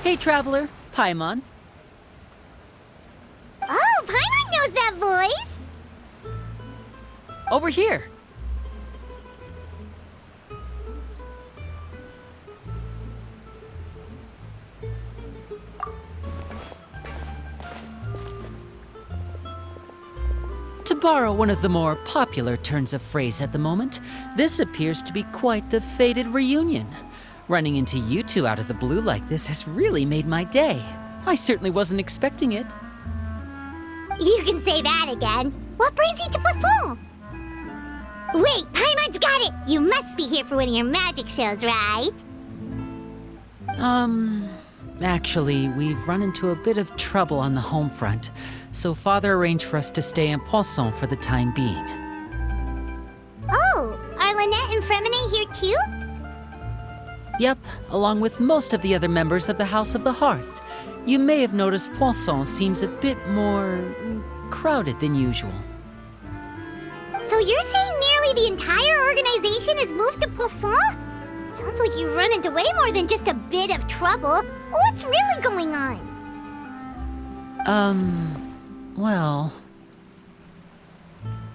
Hey, traveler. Paimon. Oh, Paimon knows that voice! Over here. To borrow one of the more popular turns of phrase at the moment, this appears to be quite the fated reunion. Running into you two out of the blue like this has really made my day. I certainly wasn't expecting it. You can say that again. What brings you to Poisson? Wait, Paimon's got it! You must be here for one of your magic shows, right? Actually, we've run into a bit of trouble on the home front, so Father arranged for us to stay in Poisson for the time being. Oh, are Lynette and Fremine here too? Yep, along with most of the other members of the House of the Hearth. You may have noticed Poisson seems a bit more crowded than usual. So you're saying nearly the entire organization has moved to Poisson? Sounds like you've run into way more than just a bit of trouble. What's really going on? Well...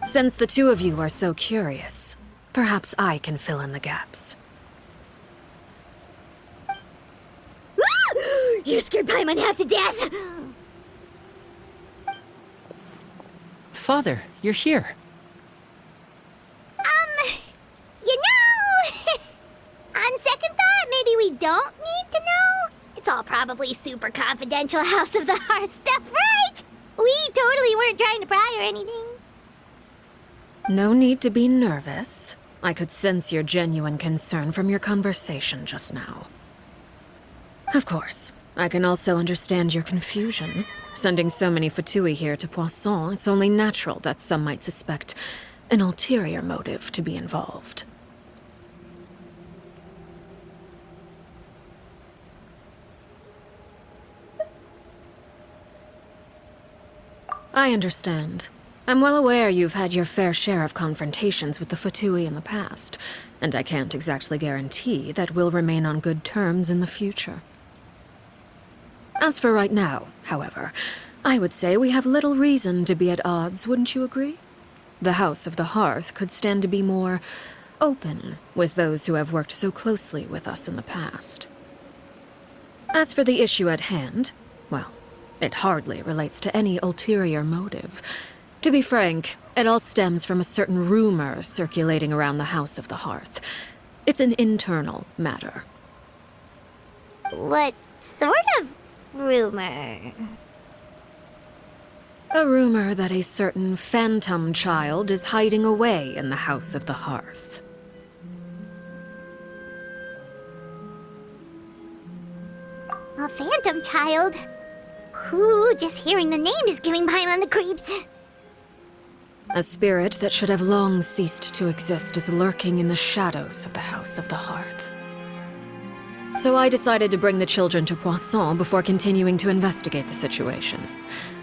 Since the two of you are so curious, perhaps I can fill in the gaps. You scared Paimon half to death! Father, you're here. You know... On second thought, maybe we don't need to know. It's all probably super confidential House of the Hearth stuff, right? We totally weren't trying to pry or anything. No need to be nervous. I could sense your genuine concern from your conversation just now. Of course, I can also understand your confusion. Sending so many Fatui here to Poisson, it's only natural that some might suspect an ulterior motive to be involved. I understand. I'm well aware you've had your fair share of confrontations with the Fatui in the past, and I can't exactly guarantee that we'll remain on good terms in the future. As for right now, however, I would say we have little reason to be at odds, wouldn't you agree? The House of the Hearth could stand to be more open with those who have worked so closely with us in the past. As for the issue at hand, well, it hardly relates to any ulterior motive. To be frank, it all stems from a certain rumor circulating around the House of the Hearth. It's an internal matter. What sort of rumor? A rumor that a certain phantom child is hiding away in the House of the Hearth. A phantom child? Ooh, just hearing the name is giving Paimon the creeps. A spirit that should have long ceased to exist is lurking in the shadows of the House of the Hearth. So I decided to bring the children to Poisson before continuing to investigate the situation.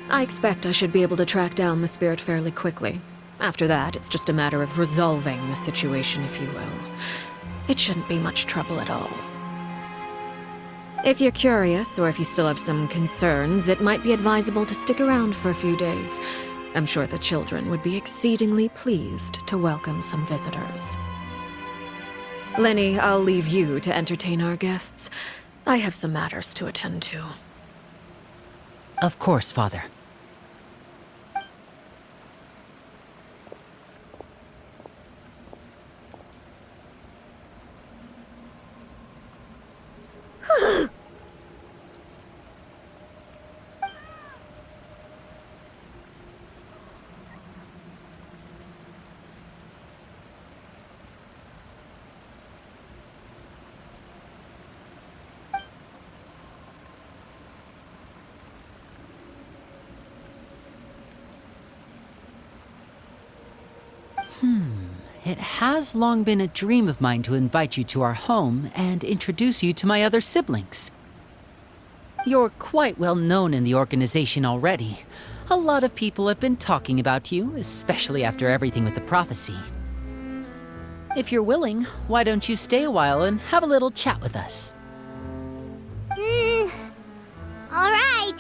I expect I should be able to track down the spirit fairly quickly. After that, it's just a matter of resolving the situation, if you will. It shouldn't be much trouble at all. If you're curious, or if you still have some concerns, it might be advisable to stick around for a few days. I'm sure the children would be exceedingly pleased to welcome some visitors. Lenny, I'll leave you to entertain our guests. I have some matters to attend to. Of course, Father. It has long been a dream of mine to invite you to our home and introduce you to my other siblings. You're quite well known in the organization already. A lot of people have been talking about you, especially after everything with the prophecy. If you're willing, why don't you stay a while and have a little chat with us? All right.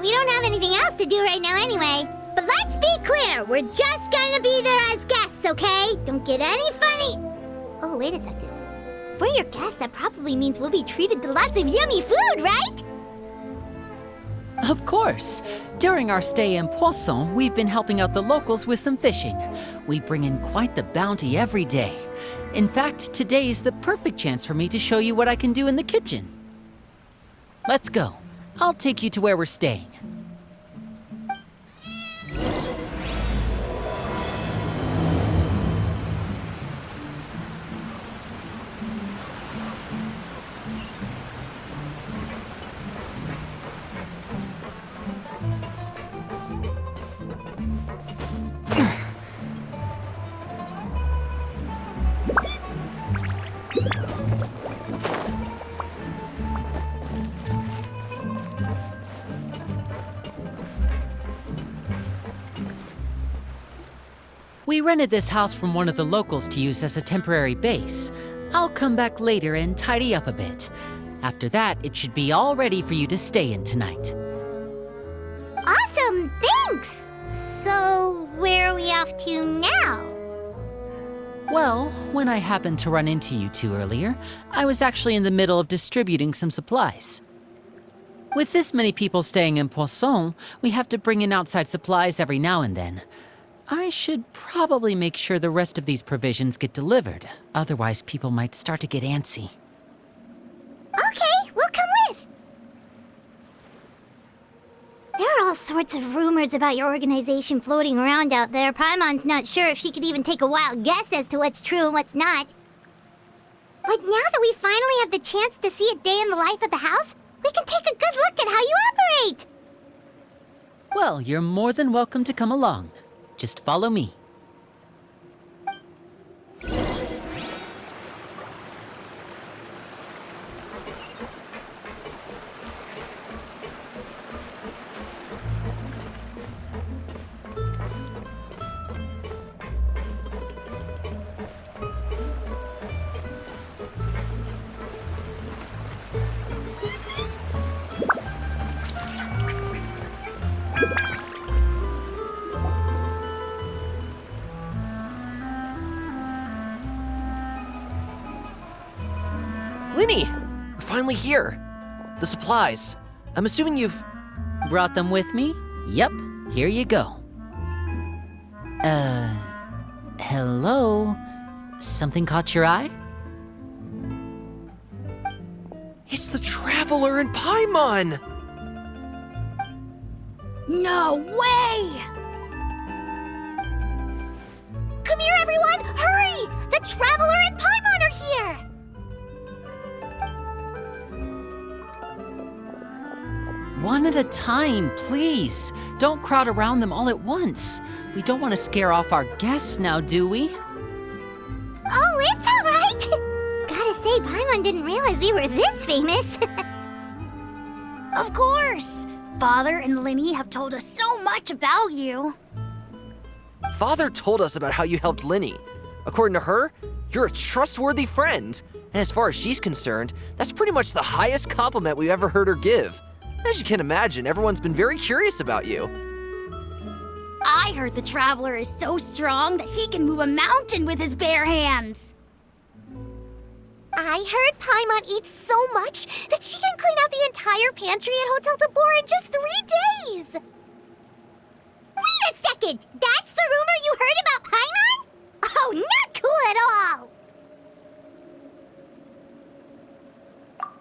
We don't have anything else to do right now anyway. But let's be clear, we're just gonna be there as guests, okay? Don't get any funny. Oh, wait a second. For your guests, that probably means we'll be treated to lots of yummy food, right? Of course. During our stay in Poisson, we've been helping out the locals with some fishing. We bring in quite the bounty every day. In fact, today's the perfect chance for me to show you what I can do in the kitchen. Let's go. I'll take you to where we're staying. We rented this house from one of the locals to use as a temporary base. I'll come back later and tidy up a bit. After that, it should be all ready for you to stay in tonight. Awesome, thanks! So, where are we off to now? Well, when I happened to run into you two earlier, I was actually in the middle of distributing some supplies. With this many people staying in Poisson, we have to bring in outside supplies every now and then. I should probably make sure the rest of these provisions get delivered, otherwise people might start to get antsy. Okay, we'll come with. There are all sorts of rumors about your organization floating around out there. Paimon's not sure if she could even take a wild guess as to what's true and what's not. But now that we finally have the chance to see a day in the life of the house, we can take a good look at how you operate. Well, you're more than welcome to come along. Just follow me. Linny! We're finally here. The supplies. I'm assuming you've... Brought them with me? Yep, here you go. Hello? Something caught your eye? It's the Traveler in Paimon! No way! Come here, everyone! Hurry! The Traveler and Paimon are here! One at a time, please. Don't crowd around them all at once. We don't want to scare off our guests now, do we? Oh, it's all right! Gotta say, Paimon didn't realize we were this famous. Of course! Father and Linny have told us so much about you. Father told us about how you helped Linny. According to her, you're a trustworthy friend. And as far as she's concerned, that's pretty much the highest compliment we've ever heard her give. As you can imagine, everyone's been very curious about you. I heard the Traveler is so strong that he can move a mountain with his bare hands. I heard Paimon eats so much that she can clean out the entire pantry at Hotel de Boer in just 3 days. Wait a second! That's the rumor you heard about Paimon? Oh, not cool at all!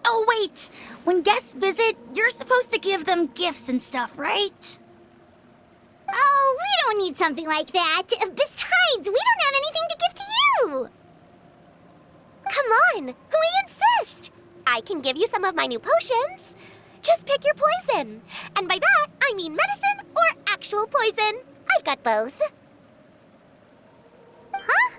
Oh, wait! When guests visit, you're supposed to give them gifts and stuff, right? Oh, we don't need something like that. Besides, we don't have anything to give to you. Come on, we insist. I can give you some of my new potions. Just pick your poison. And by that, I mean medicine or actual poison. I've got both. Huh?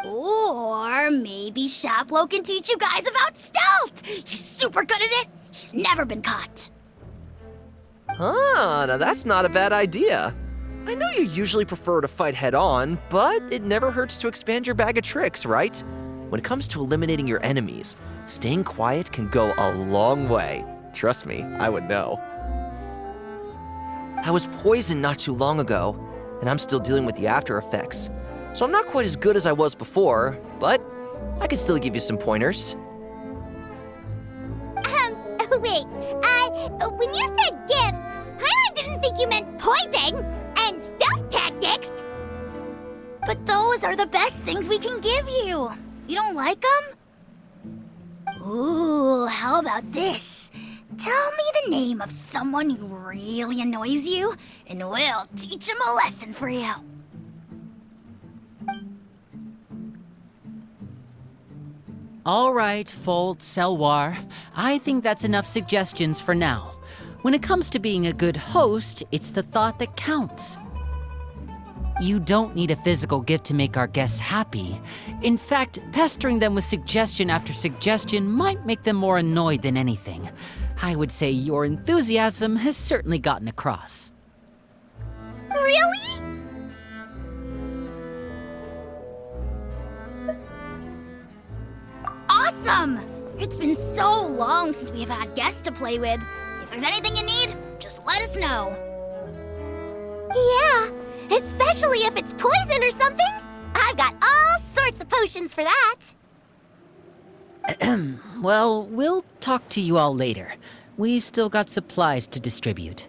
Or maybe Shaplo can teach you guys about stealth! He's super good at it! He's never been caught! Ah, now that's not a bad idea. I know you usually prefer to fight head-on, but it never hurts to expand your bag of tricks, right? when it comes to eliminating your enemies, staying quiet can go a long way. Trust me, I would know. I was poisoned not too long ago, and I'm still dealing with the after effects. So I'm not quite as good as I was before, but I can still give you some pointers. Wait, when you said gifts, Paimon didn't think you meant poison and stealth tactics. But those are the best things we can give you. You don't like them? Ooh, how about this? Tell me the name of someone who really annoys you, and we'll teach him a lesson for you. All right, Fold, Selwar. I think that's enough suggestions for now. When it comes to being a good host, it's the thought that counts. You don't need a physical gift to make our guests happy. In fact, pestering them with suggestion after suggestion might make them more annoyed than anything. I would say your enthusiasm has certainly gotten across. Really? Awesome! It's been so long since we've had guests to play with. If there's anything you need, just let us know. Yeah, especially if it's poison or something. I've got all sorts of potions for that. Well, we'll talk to you all later. We've still got supplies to distribute.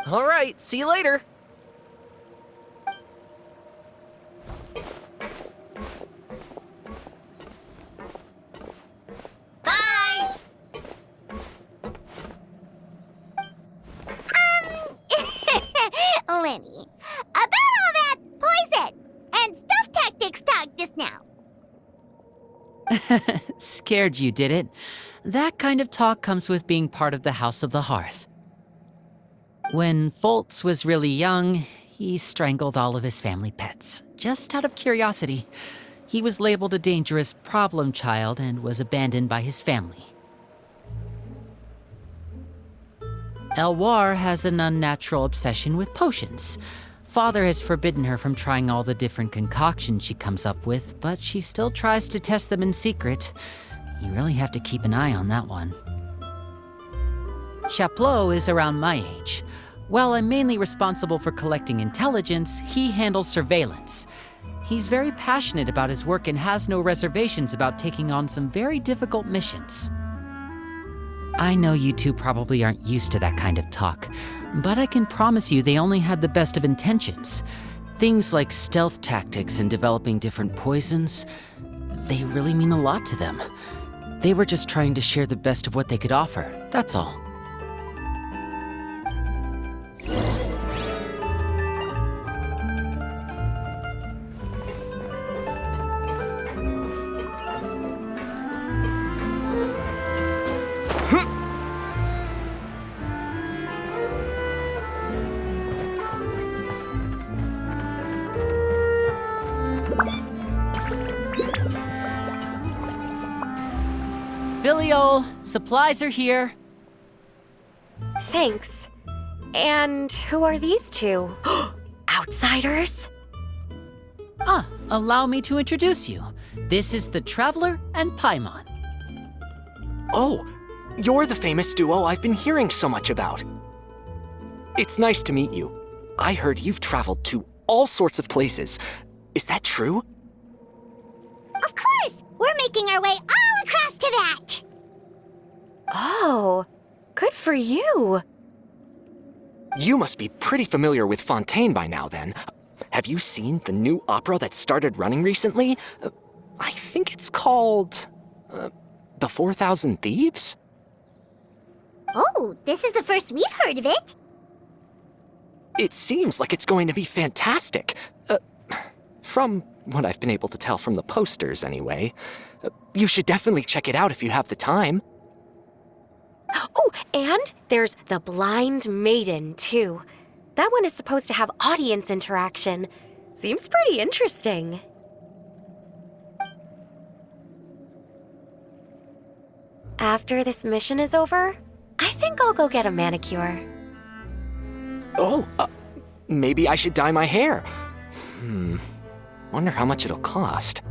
All right, see you later. Bye! Lenny, about all that poison and stealth tactics talk just now. Scared you, did it? That kind of talk comes with being part of the House of the Hearth. When Foltz was really young, he strangled all of his family pets, just out of curiosity. He was labeled a dangerous problem child and was abandoned by his family. Elwar has an unnatural obsession with potions. Father has forbidden her from trying all the different concoctions she comes up with, but she still tries to test them in secret. You really have to keep an eye on that one. Chaplot is around my age. While I'm mainly responsible for collecting intelligence, he handles surveillance. He's very passionate about his work and has no reservations about taking on some very difficult missions. I know you two probably aren't used to that kind of talk, but I can promise you they only had the best of intentions. Things like stealth tactics and developing different poisons, they really mean a lot to them. They were just trying to share the best of what they could offer, that's all. Filio, supplies are here. Thanks. And who are these two? Outsiders? Allow me to introduce you. This is the Traveler and Paimon. Oh, you're the famous duo I've been hearing so much about. It's nice to meet you. I heard you've traveled to all sorts of places. Is that true? Of course! We're making our way all across to that! Oh, good for you. You must be pretty familiar with Fontaine by now, then. Have you seen the new opera that started running recently? I think it's called... The 4,000 Thieves? Oh, this is the first we've heard of it. It seems like it's going to be fantastic. From what I've been able to tell from the posters, anyway. You should definitely check it out if you have the time. Oh, and there's The Blind Maiden, too. That one is supposed to have audience interaction. Seems pretty interesting. After this mission is over, I think I'll go get a manicure. Oh, maybe I should dye my hair. Wonder how much it'll cost.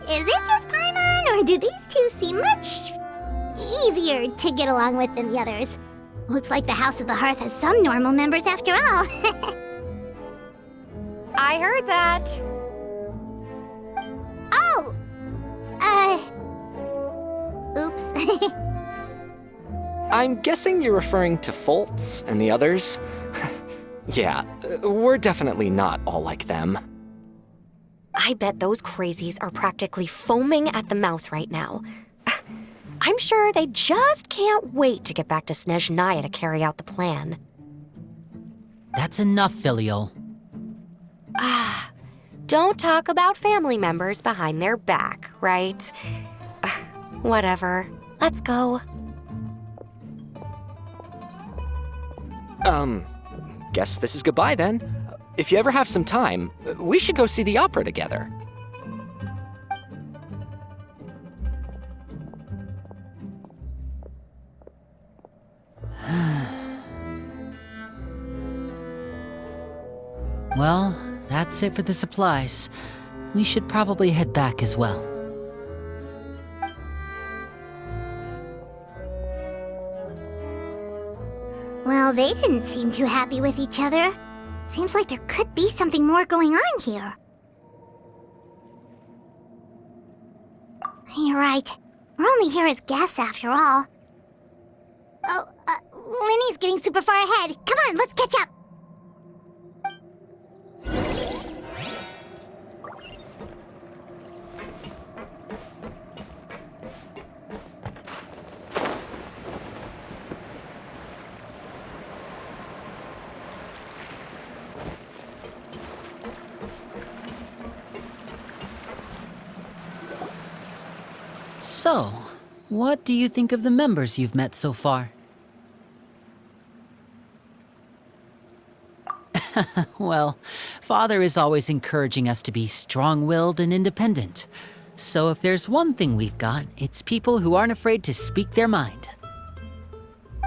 Is it just Paimon, or do these two seem much easier to get along with than the others? Looks like the House of the Hearth has some normal members after all. I heard that. Oh! Oops. I'm guessing you're referring to Foltz and the others? Yeah, we're definitely not all like them. I bet those crazies are practically foaming at the mouth right now. I'm sure they just can't wait to get back to Snezhnaya to carry out the plan. That's enough, Filial. Don't talk about family members behind their back, right? Whatever. Let's go. Guess this is goodbye then. If you ever have some time, we should go see the opera together. Well, that's it for the supplies. We should probably head back as well. Well, they didn't seem too happy with each other. Seems like there could be something more going on here. You're right. We're only here as guests after all. Oh, Linny's getting super far ahead. Come on, let's catch up. So, what do you think of the members you've met so far? Well, Father is always encouraging us to be strong-willed and independent. So if there's one thing we've got, it's people who aren't afraid to speak their mind.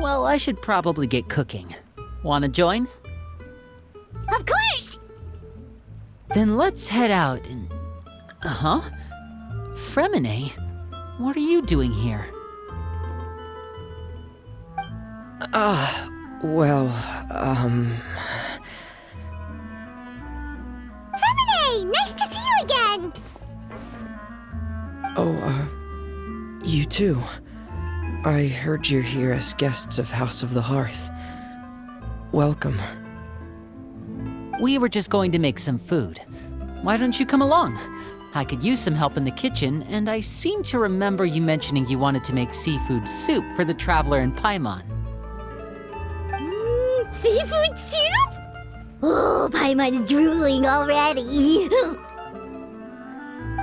Well, I should probably get cooking. Wanna join? Of course! Then let's head out and... Fremine? What are you doing here? Hey, nice to see you again! You too. I heard you're here as guests of House of the Hearth. Welcome. We were just going to make some food. Why don't you come along? I could use some help in the kitchen, and I seem to remember you mentioning you wanted to make seafood soup for the traveler in Paimon. Seafood soup? Oh, Paimon's drooling already.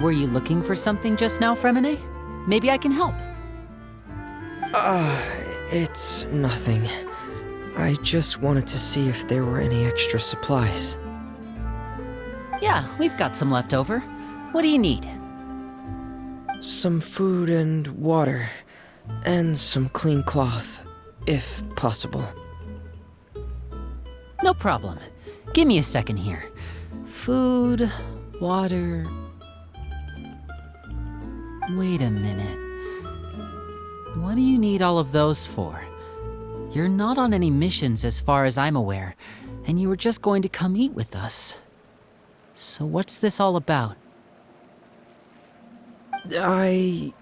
Were you looking for something just now, Fremine? Maybe I can help. It's nothing. I just wanted to see if there were any extra supplies. Yeah, we've got some left over. What do you need? Some food and water, and some clean cloth, if possible. No problem. Give me a second here. Food, water... Wait a minute. What do you need all of those for? You're not on any missions as far as I'm aware, and you were just going to come eat with us. So what's this all about? I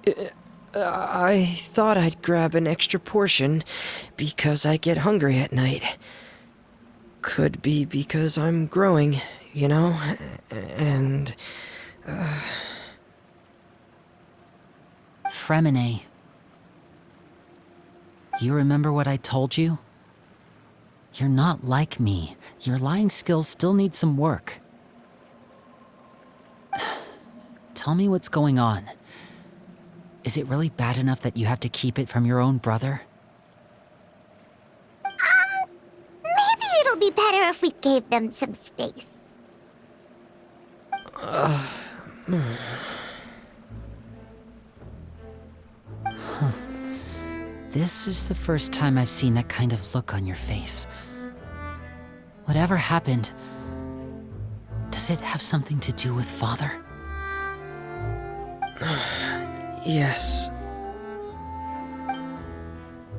thought I'd grab an extra portion because I get hungry at night. Could be because I'm growing, you know, and... Fremine. You remember what I told you? You're not like me. Your lying skills still need some work. Tell me what's going on. Is it really bad enough that you have to keep it from your own brother? Maybe it'll be better if we gave them some space. This is the first time I've seen that kind of look on your face. Whatever happened, does it have something to do with Father? Yes.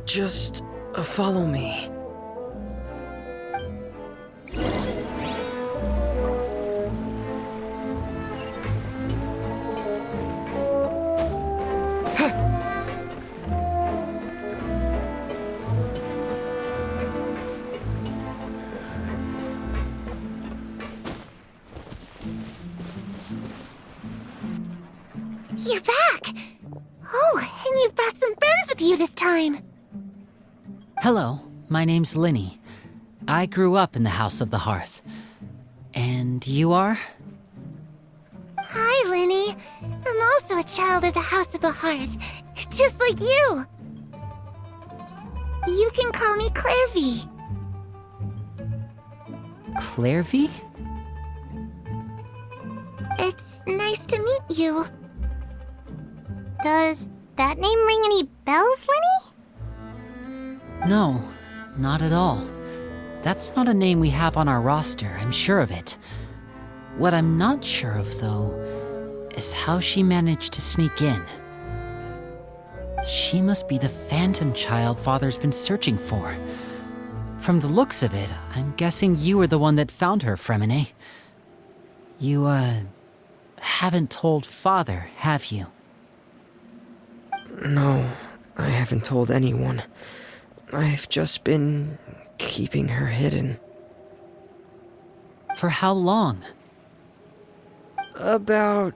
Just follow me. You're back! Oh, and you've brought some friends with you this time! Hello, my name's Linny. I grew up in the House of the Hearth. And you are? Hi, Linny. I'm also a child of the House of the Hearth, just like you. You can call me Clairvy. Clairvy? It's nice to meet you. Does that name ring any bells, Linny? No, not at all. That's not a name we have on our roster, I'm sure of it. What I'm not sure of, though, is how she managed to sneak in. She must be the phantom child Father's been searching for. From the looks of it, I'm guessing you were the one that found her, Fremine. You, haven't told Father, have you? No, I haven't told anyone. I've just been keeping her hidden. For how long? About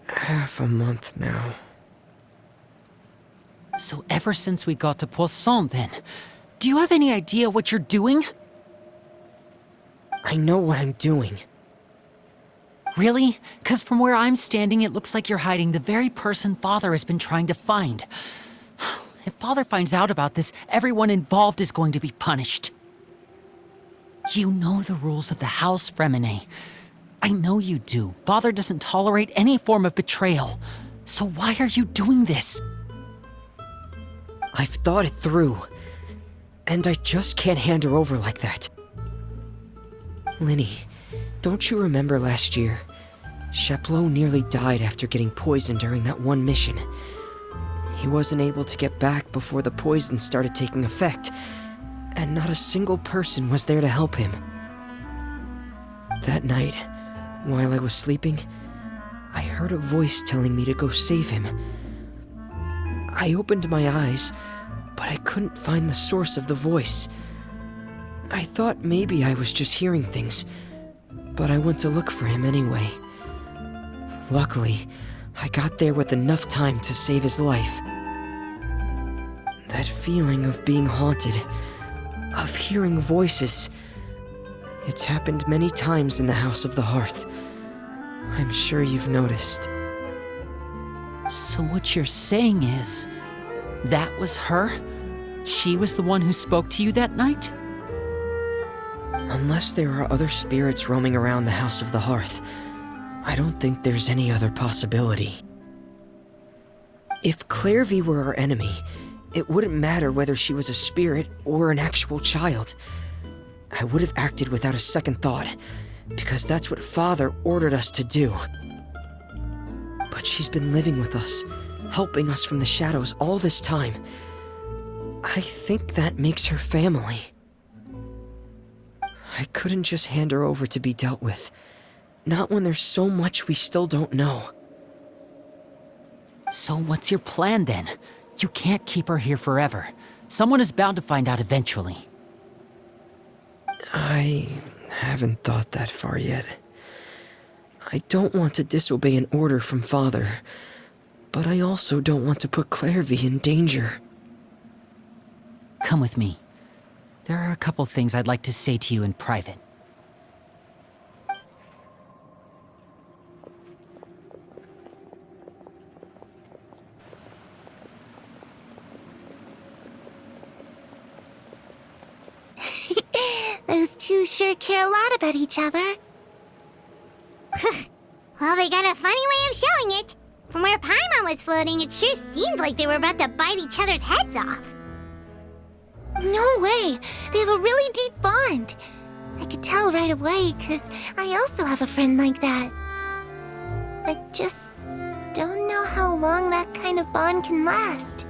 half a month now. So ever since we got to Poisson, then, do you have any idea what you're doing? I know what I'm doing. Really? 'Cause from where I'm standing, it looks like you're hiding the very person Father has been trying to find. If Father finds out about this, everyone involved is going to be punished. You know the rules of the house, Fremine. I know you do. Father doesn't tolerate any form of betrayal. So why are you doing this? I've thought it through. And I just can't hand her over like that. Linny, don't you remember last year? Sheplo nearly died after getting poisoned during that one mission. He wasn't able to get back before the poison started taking effect, and not a single person was there to help him. That night, while I was sleeping, I heard a voice telling me to go save him. I opened my eyes, but I couldn't find the source of the voice. I thought maybe I was just hearing things, but I went to look for him anyway. Luckily, I got there with enough time to save his life. That feeling of being haunted, of hearing voices, it's happened many times in the House of the Hearth. I'm sure you've noticed. So what you're saying is, that was her? She was the one who spoke to you that night? Unless there are other spirits roaming around the House of the Hearth, I don't think there's any other possibility. If Clairvy were our enemy, it wouldn't matter whether she was a spirit or an actual child. I would have acted without a second thought, because that's what Father ordered us to do. But she's been living with us, helping us from the shadows all this time. I think that makes her family. I couldn't just hand her over to be dealt with. Not when there's so much we still don't know. So what's your plan then? You can't keep her here forever. Someone is bound to find out eventually. I haven't thought that far yet. I don't want to disobey an order from Father, but I also don't want to put Clairvy in danger. Come with me. There are a couple things I'd like to say to you in private. Those two sure care a lot about each other. Well, they got a funny way of showing it. From where Paimon was floating, it sure seemed like they were about to bite each other's heads off. No way! They have a really deep bond. I could tell right away, because I also have a friend like that. I just don't know know how long that kind of bond can last.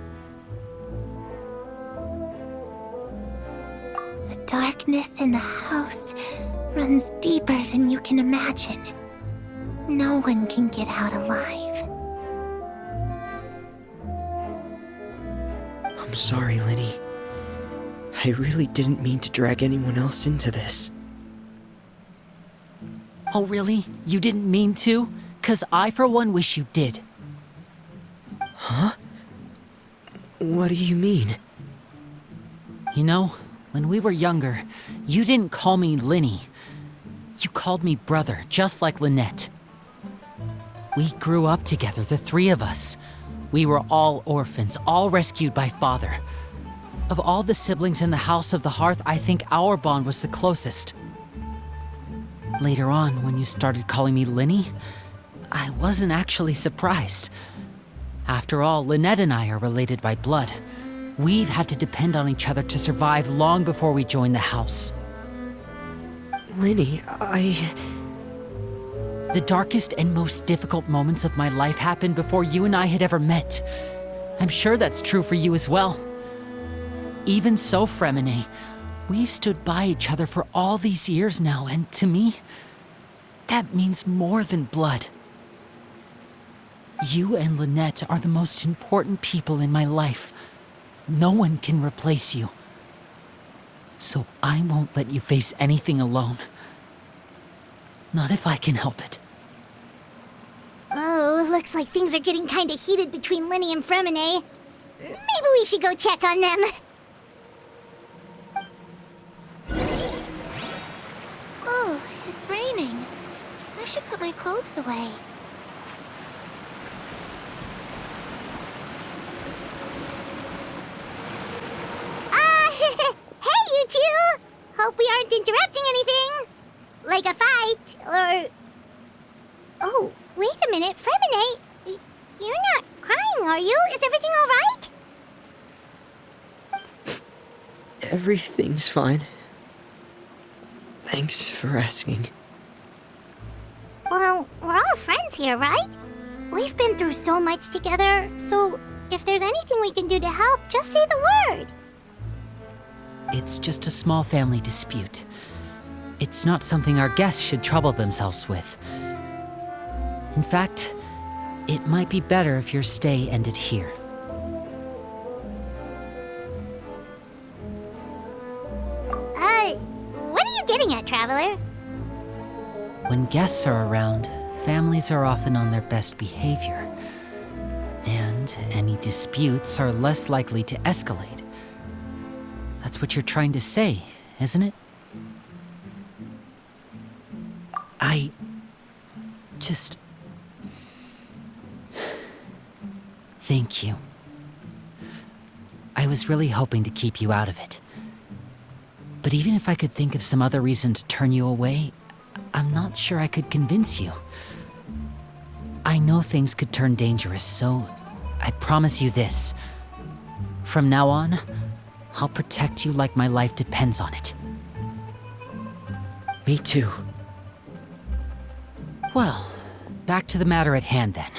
The darkness in the house runs deeper than you can imagine. No one can get out alive. I'm sorry, Lenny. I really didn't mean to drag anyone else into this. Oh, really? You didn't mean to? 'Cause I, for one, wish you did. Huh? What do you mean? You know, when we were younger, you didn't call me Linny. You called me brother, just like Lynette. We grew up together, the three of us. We were all orphans, all rescued by father. Of all the siblings in the House of the Hearth, I think our bond was the closest. Later on, when you started calling me Linny, I wasn't actually surprised. After all, Lynette and I are related by blood. We've had to depend on each other to survive long before we joined the house. Lenny, The darkest and most difficult moments of my life happened before you and I had ever met. I'm sure that's true for you as well. Even so, Fremine, we've stood by each other for all these years now, and to me, that means more than blood. You and Lynette are the most important people in my life. No one can replace you. So I won't let you face anything alone. Not if I can help it. Oh, looks like things are getting kinda heated between Linny and Fremine. Maybe we should go check on them. Oh, it's raining. I should put my clothes away. Hey, you two! Hope we aren't interrupting anything. Like a fight, or... Oh, wait a minute, Fremine. You're not crying, are you? Is everything all right? everything's fine. Thanks for asking. Well, we're all friends here, right? We've been through so much together, so if there's anything we can do to help, just say the word. It's just a small family dispute. It's not something our guests should trouble themselves with. In fact, it might be better if your stay ended here. What are you getting at, Traveler? When guests are around, families are often on their best behavior. And any disputes are less likely to escalate. That's what you're trying to say, isn't it? I just... Thank you. I was really hoping to keep you out of it. But even if I could think of some other reason to turn you away, I'm not sure I could convince you. I know things could turn dangerous, so I promise you this. From now on, I'll protect you like my life depends on it. Me too. Well, back to the matter at hand then.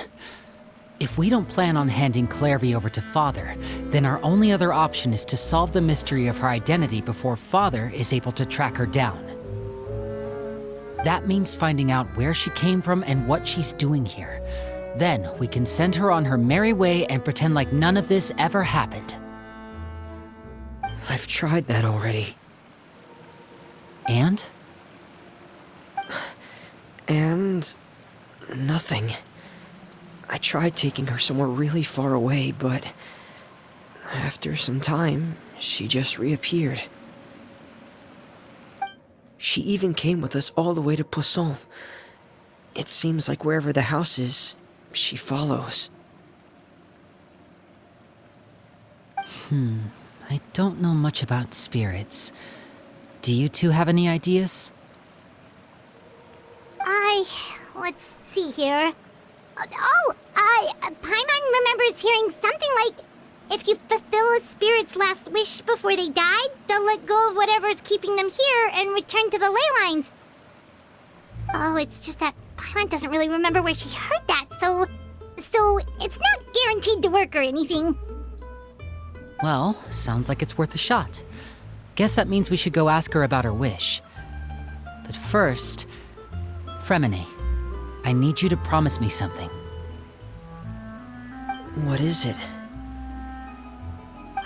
If we don't plan on handing Clairvy over to Father, then our only other option is to solve the mystery of her identity before Father is able to track her down. That means finding out where she came from and what she's doing here. Then we can send her on her merry way and pretend like none of this ever happened. I've tried that already. And? And... nothing. I tried taking her somewhere really far away, but... after some time, she just reappeared. She even came with us all the way to Poisson. It seems like wherever the house is, she follows. I don't know much about spirits. Do you two have any ideas? Let's see here. Paimon remembers hearing something like, if you fulfill a spirit's last wish before they died, they'll let go of whatever's keeping them here and return to the ley lines. Oh, it's just that Paimon doesn't really remember where she heard that, so so it's not guaranteed to work or anything. Well, sounds like it's worth a shot. Guess that means we should go ask her about her wish. But first, Fremine, I need you to promise me something. What is it?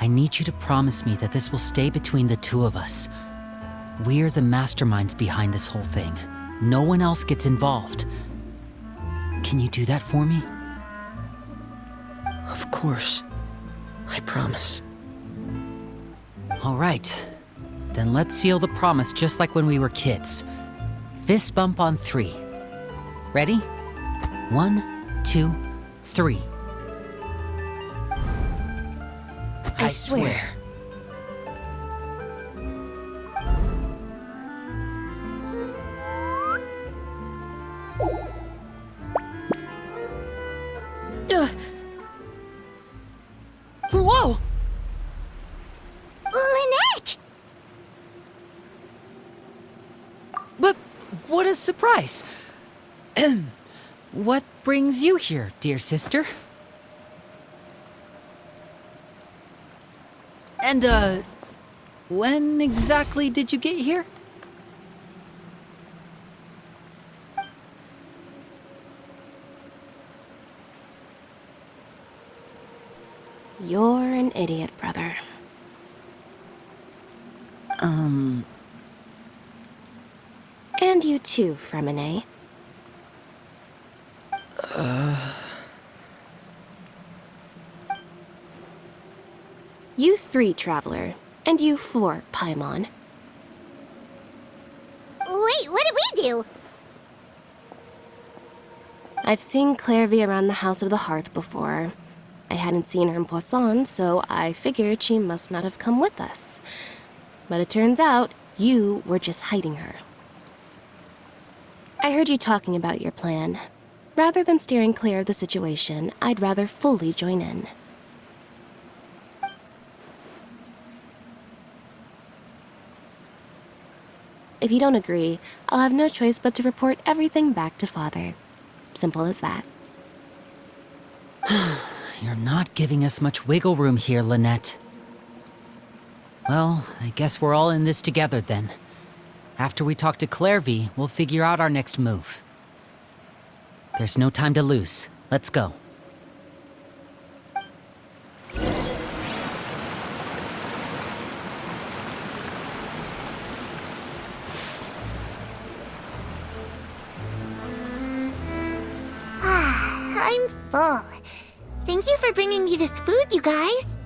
I need you to promise me that this will stay between the two of us. We're the masterminds behind this whole thing. No one else gets involved. Can you do that for me? Of course. I promise. All right. Then let's seal the promise just like when we were kids. Fist bump on 3. Ready? 1, 2, 3. I swear. Whoa! Lynette! But what a surprise! What brings you here, dear sister? And, when exactly did you get here? You're an idiot, brother. And you too, Fremine. You 3, Traveler. And you 4, Paimon. Wait, what did we do? I've seen Clairvy around the House of the Hearth before. I hadn't seen her in Poisson, so I figured she must not have come with us. But it turns out you were just hiding her. I heard you talking about your plan. Rather than steering clear of the situation, I'd rather fully join in. If you don't agree, I'll have no choice but to report everything back to Father. Simple as that. You're not giving us much wiggle room here, Lynette. Well, I guess we're all in this together then. After we talk to Clairvy, we'll figure out our next move. There's no time to lose. Let's go. I'm full. Thank you for bringing me this food, you guys.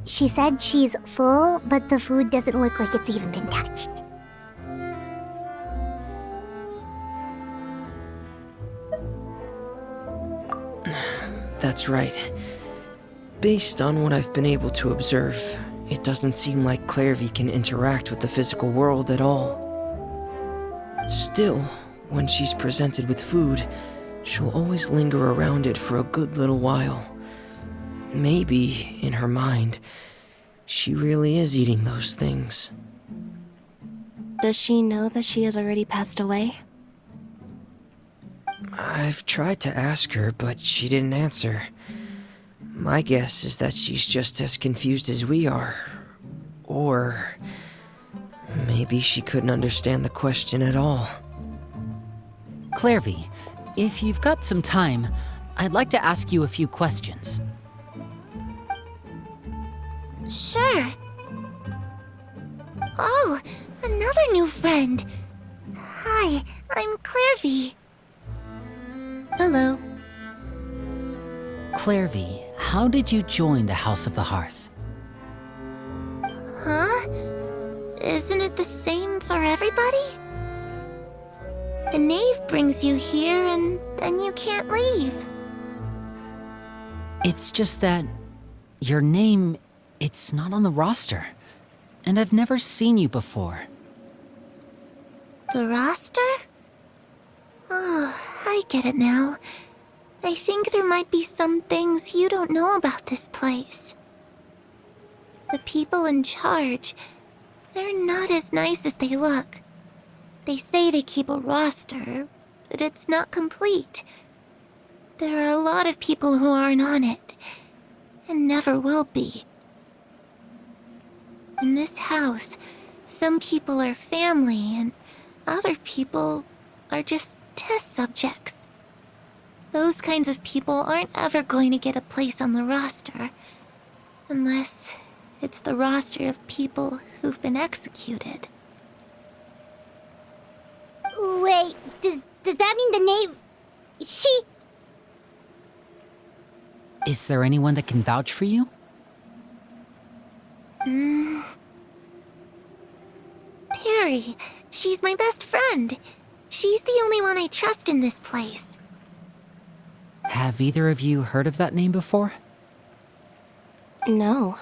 She said she's full, but the food doesn't look like it's even been touched. That's right. Based on what I've been able to observe, it doesn't seem like Clairvy can interact with the physical world at all. Still, when she's presented with food, she'll always linger around it for a good little while. Maybe, in her mind, she really is eating those things. Does she know that she has already passed away? I've tried to ask her, but she didn't answer. My guess is that she's just as confused as we are. Or maybe she couldn't understand the question at all. Clairvy, if you've got some time, I'd like to ask you a few questions. Sure. Oh, another new friend. Hi, I'm Clairvy. Hello. Clairvy, how did you join the House of the Hearth? Huh? Isn't it the same for everybody? The knave brings you here and then you can't leave. It's just that your name, it's not on the roster. And I've never seen you before. The roster? Oh, I get it now. I think there might be some things you don't know about this place. The people in charge, they're not as nice as they look. They say they keep a roster, but it's not complete. There are a lot of people who aren't on it, and never will be. In this house, some people are family, and other people are just test subjects. Those kinds of people aren't ever going to get a place on the roster, unless it's the roster of people who've been executed. Wait, does that mean the name... She... Is there anyone that can vouch for you? Perry. She's my best friend. She's the only one I trust in this place. Have either of you heard of that name before? No.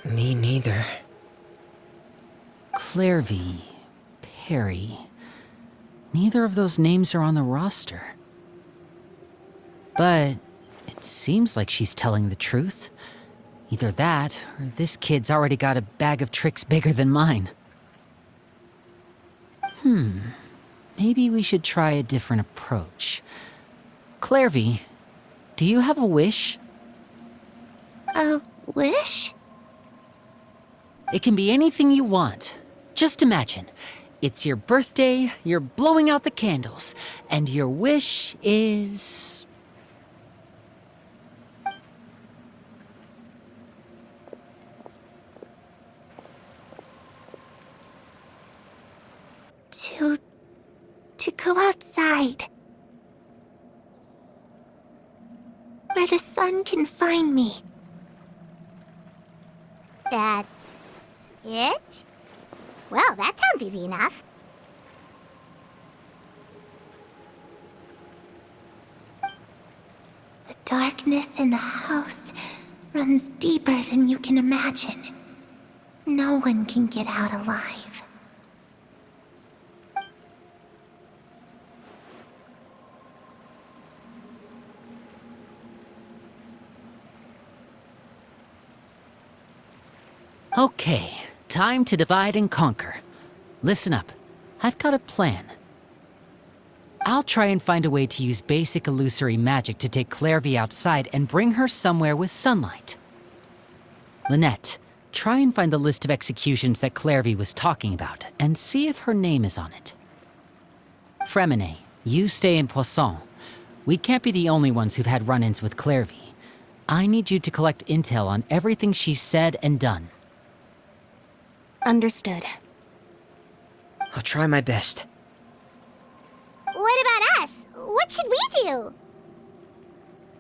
Me neither. Clairvy, Perry. Neither of those names are on the roster. But it seems like she's telling the truth. Either that, or this kid's already got a bag of tricks bigger than mine. Maybe we should try a different approach. Clairvy, do you have a wish? A wish? It can be anything you want. Just imagine. It's your birthday, you're blowing out the candles, and your wish is... To go outside. Where the sun can find me. That's it? Well, that sounds easy enough. The darkness in the house runs deeper than you can imagine. No one can get out alive. Okay, time to divide and conquer. Listen up, I've got a plan. I'll try and find a way to use basic illusory magic to take Clairvy outside and bring her somewhere with sunlight. Lynette, try and find the list of executions that Clairvy was talking about and see if her name is on it. Fremine, you stay in Poisson. We can't be the only ones who've had run-ins with Clairvy. I need you to collect intel on everything she's said and done. Understood. I'll try my best. What about us? What should we do?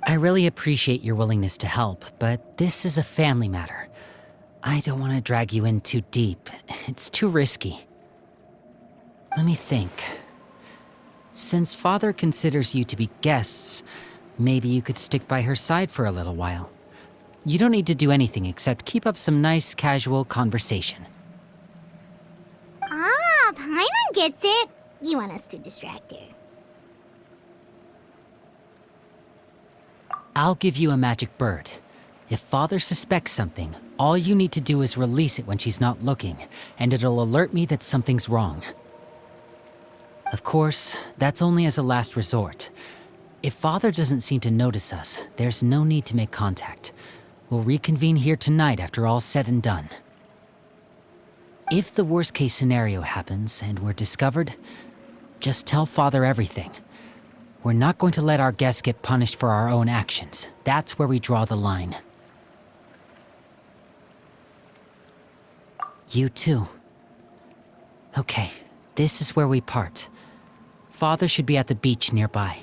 I really appreciate your willingness to help, but this is a family matter. I don't want to drag you in too deep. It's too risky. Let me think. Since Father considers you to be guests, maybe you could stick by her side for a little while. You don't need to do anything except keep up some nice, casual conversation. Ah, Paimon gets it. You want us to distract her. I'll give you a magic bird. If Father suspects something, all you need to do is release it when she's not looking, and it'll alert me that something's wrong. Of course, that's only as a last resort. If Father doesn't seem to notice us, there's no need to make contact. We'll reconvene here tonight after all's said and done. If the worst-case scenario happens and we're discovered, just tell Father everything. We're not going to let our guests get punished for our own actions. That's where we draw the line. You too. Okay, this is where we part. Father should be at the beach nearby.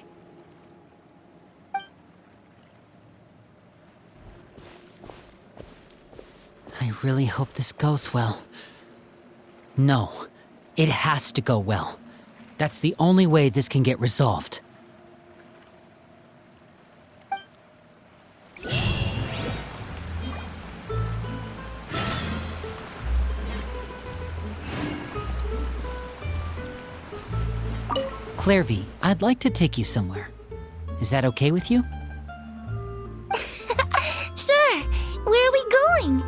I really hope this goes well. No, it has to go well. That's the only way this can get resolved. Clairvy, I'd like to take you somewhere. Is that okay with you? Sure. Where are we going?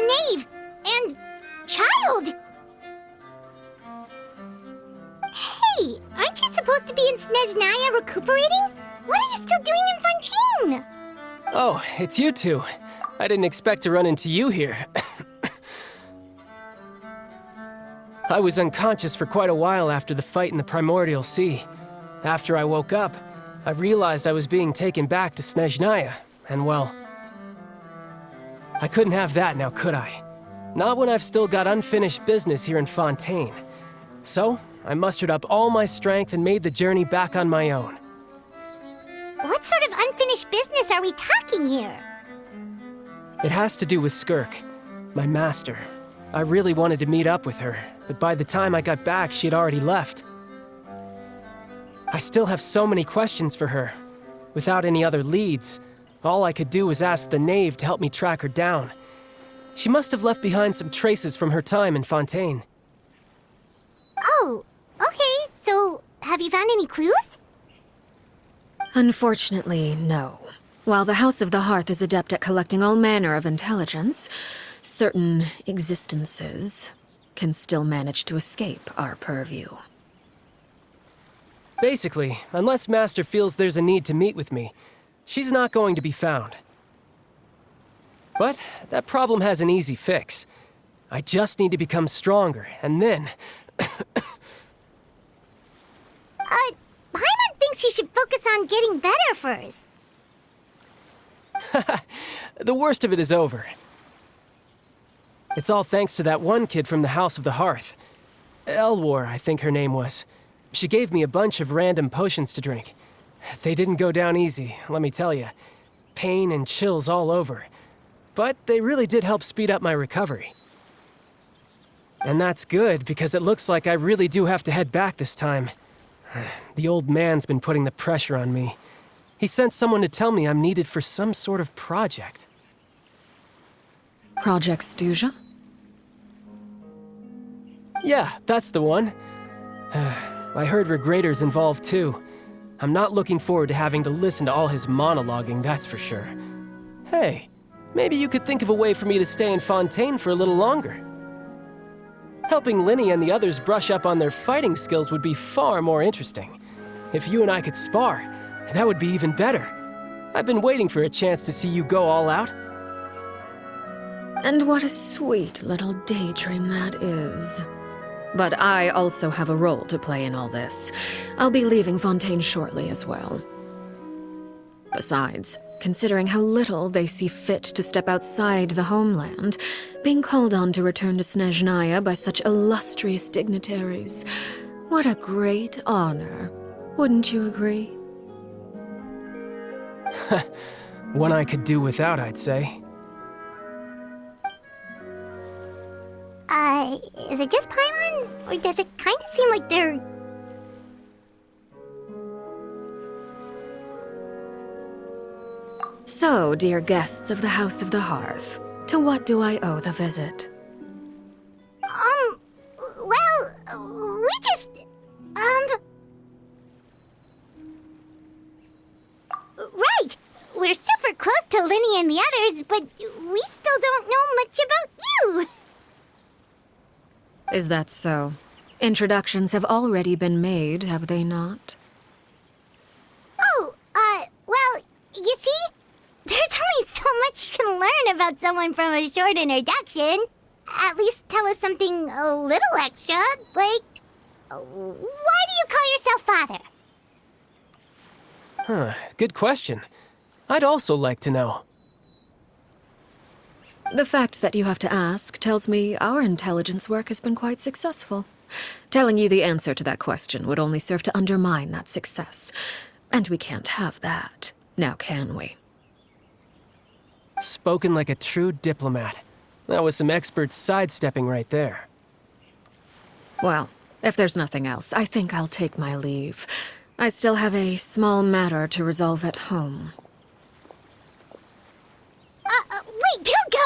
the Knave! And... child! Hey, aren't you supposed to be in Snezhnaya recuperating? What are you still doing in Fontaine? Oh, it's you two. I didn't expect to run into you here. I was unconscious for quite a while after the fight in the Primordial Sea. After I woke up, I realized I was being taken back to Snezhnaya, and well... I couldn't have that now, could I? Not when I've still got unfinished business here in Fontaine. So, I mustered up all my strength and made the journey back on my own. What sort of unfinished business are we talking here? It has to do with Skirk, my master. I really wanted to meet up with her, but by the time I got back, she had already left. I still have so many questions for her. Without any other leads, all I could do was ask the Knave to help me track her down. She must have left behind some traces from her time in Fontaine. Oh, okay, so have you found any clues? Unfortunately, no. While the House of the Hearth is adept at collecting all manner of intelligence, certain existences can still manage to escape our purview. Basically, unless Master feels there's a need to meet with me, she's not going to be found. But that problem has an easy fix. I just need to become stronger, and then... Paimon thinks you should focus on getting better first. The worst of it is over. It's all thanks to that one kid from the House of the Hearth. Elwar, I think her name was. She gave me a bunch of random potions to drink. They didn't go down easy, let me tell you. Pain and chills all over. But they really did help speed up my recovery. And that's good, because it looks like I really do have to head back this time. The old man's been putting the pressure on me. He sent someone to tell me I'm needed for some sort of project. Project Stuja? Yeah, that's the one. I heard Regrator's involved too. I'm not looking forward to having to listen to all his monologuing, that's for sure. Hey, maybe you could think of a way for me to stay in Fontaine for a little longer. Helping Linny and the others brush up on their fighting skills would be far more interesting. If you and I could spar, that would be even better. I've been waiting for a chance to see you go all out. And what a sweet little daydream that is. But I also have a role to play in all this. I'll be leaving Fontaine shortly as well. Besides, considering how little they see fit to step outside the homeland, being called on to return to Snezhnaya by such illustrious dignitaries, what a great honor. Wouldn't you agree? One I could do without, I'd say. Is it just Paimon? Or does it kind of seem like they're... So, dear guests of the House of the Hearth, to what do I owe the visit? Well, we just... Right! We're super close to Linny and the others, but we still don't know much about you! Is that so? Introductions have already been made, have they not? Oh, well, you see? There's only so much you can learn about someone from a short introduction. At least tell us something a little extra, like... Why do you call yourself father? Huh, good question. I'd also like to know. The fact that you have to ask tells me our intelligence work has been quite successful. Telling you the answer to that question would only serve to undermine that success. And we can't have that, now can we? Spoken like a true diplomat. That was some expert sidestepping right there. Well, if there's nothing else, I think I'll take my leave. I still have a small matter to resolve at home. Wait, don't go!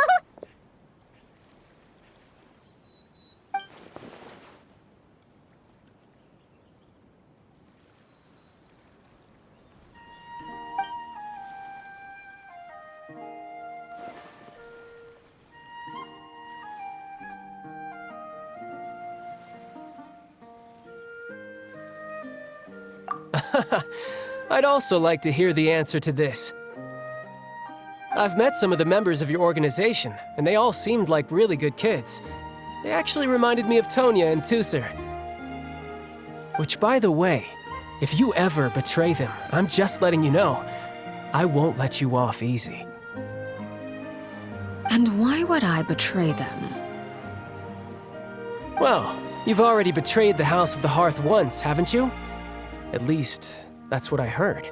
I'd also like to hear the answer to this. I've met some of the members of your organization, and they all seemed like really good kids. They actually reminded me of Tonya and Tusser. Which, by the way, if you ever betray them, I'm just letting you know, I won't let you off easy. And why would I betray them? Well, you've already betrayed the House of the Hearth once, haven't you? At least, that's what I heard.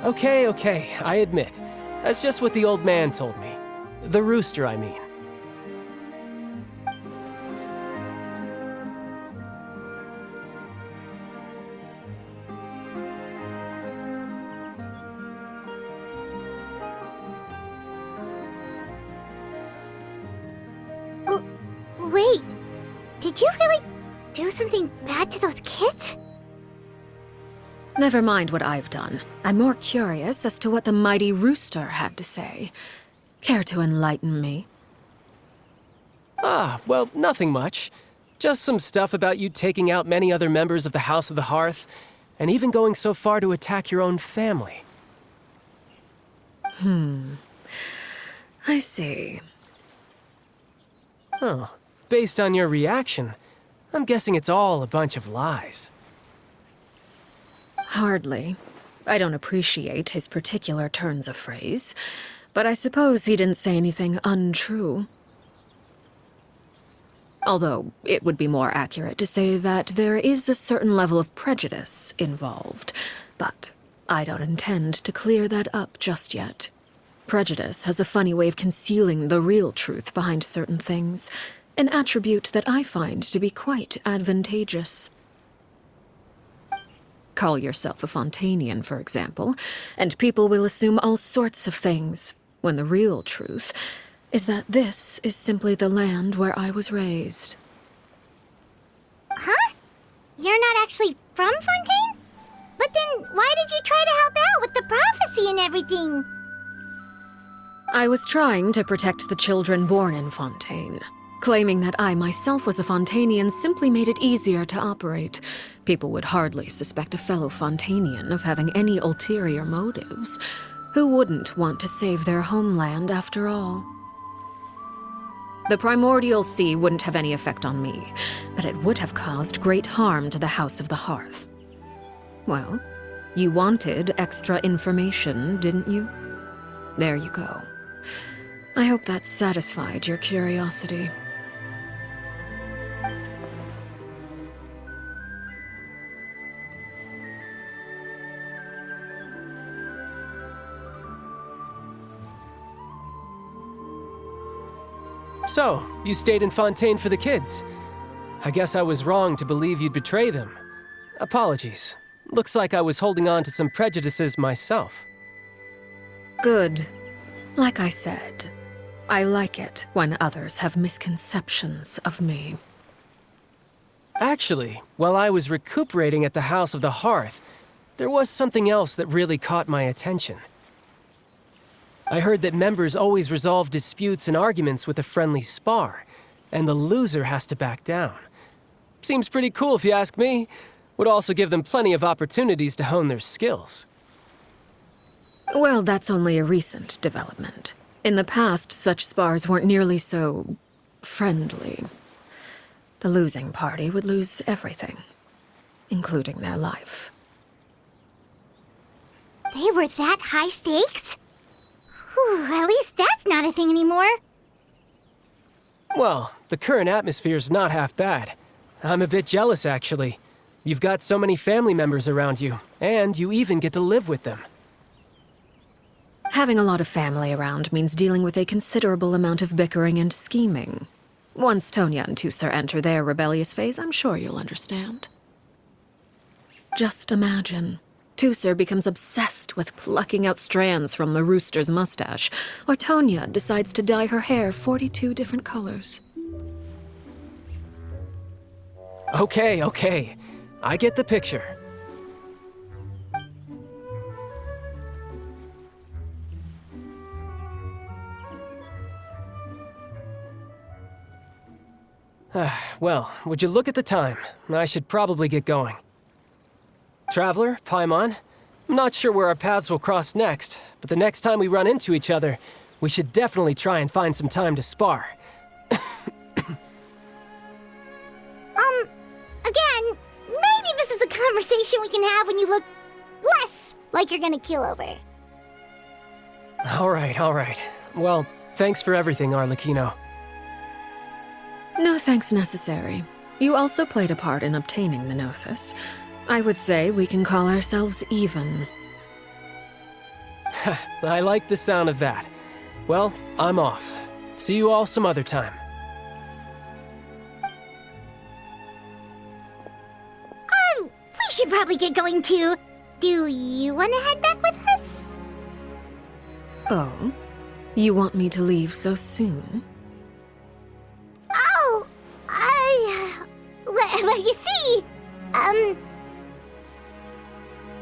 Okay, I admit. That's just what the old man told me. The rooster, I mean. Oh, wait. Did you really do something bad to those kids? Never mind what I've done. I'm more curious as to what the mighty rooster had to say. Care to enlighten me? Well, nothing much. Just some stuff about you taking out many other members of the House of the Hearth, and even going so far to attack your own family. I see. Oh, based on your reaction, I'm guessing it's all a bunch of lies. Hardly. I don't appreciate his particular turns of phrase, but I suppose he didn't say anything untrue. Although, it would be more accurate to say that there is a certain level of prejudice involved, but I don't intend to clear that up just yet. Prejudice has a funny way of concealing the real truth behind certain things, an attribute that I find to be quite advantageous. Call yourself a Fontanian, for example, and people will assume all sorts of things, when the real truth is that this is simply the land where I was raised. Huh? You're not actually from Fontaine? But then why did you try to help out with the prophecy and everything? I was trying to protect the children born in Fontaine. Claiming that I myself was a Fontanian simply made it easier to operate. People would hardly suspect a fellow Fontanian of having any ulterior motives. Who wouldn't want to save their homeland after all? The primordial sea wouldn't have any effect on me, but it would have caused great harm to the House of the Hearth. Well, you wanted extra information, didn't you? There you go. I hope that satisfied your curiosity. So, you stayed in Fontaine for the kids. I guess I was wrong to believe you'd betray them. Apologies. Looks like I was holding on to some prejudices myself. Good. Like I said, I like it when others have misconceptions of me. Actually, while I was recuperating at the House of the Hearth, there was something else that really caught my attention. I heard that members always resolve disputes and arguments with a friendly spar, and the loser has to back down. Seems pretty cool if you ask me. Would also give them plenty of opportunities to hone their skills. Well, that's only a recent development. In the past, such spars weren't nearly so friendly. The losing party would lose everything, including their life. They were that high stakes? Whew, at least that's not a thing anymore. Well, the current atmosphere's not half bad. I'm a bit jealous, actually. You've got so many family members around you, and you even get to live with them. Having a lot of family around means dealing with a considerable amount of bickering and scheming. Once Tonya and Tusser enter their rebellious phase, I'm sure you'll understand. Just imagine. Tusser becomes obsessed with plucking out strands from the rooster's mustache, or Tonya decides to dye her hair 42 different colors. Okay. I get the picture. Well, would you look at the time? I should probably get going. Traveler, Paimon, I'm not sure where our paths will cross next, but the next time we run into each other, we should definitely try and find some time to spar. Again, maybe this is a conversation we can have when you look less like you're gonna keel over. All right. Well, thanks for everything, Arlecchino. No thanks necessary. You also played a part in obtaining the Gnosis. I would say we can call ourselves even. I like the sound of that. Well, I'm off. See you all some other time. We should probably get going too. Do you want to head back with us? Oh? You want me to leave so soon? Oh, well, you see,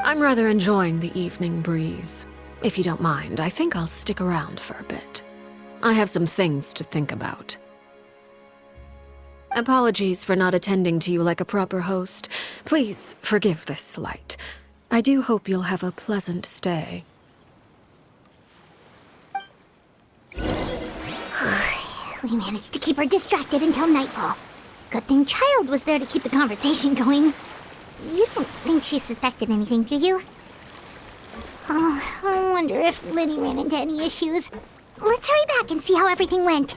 I'm rather enjoying the evening breeze. If you don't mind, I think I'll stick around for a bit. I have some things to think about. Apologies for not attending to you like a proper host. Please forgive this slight. I do hope you'll have a pleasant stay. we managed to keep her distracted until nightfall. Good thing Child was there to keep the conversation going. You don't think she suspected anything, do you? Oh, I wonder if Liddy ran into any issues. Let's hurry back and see how everything went.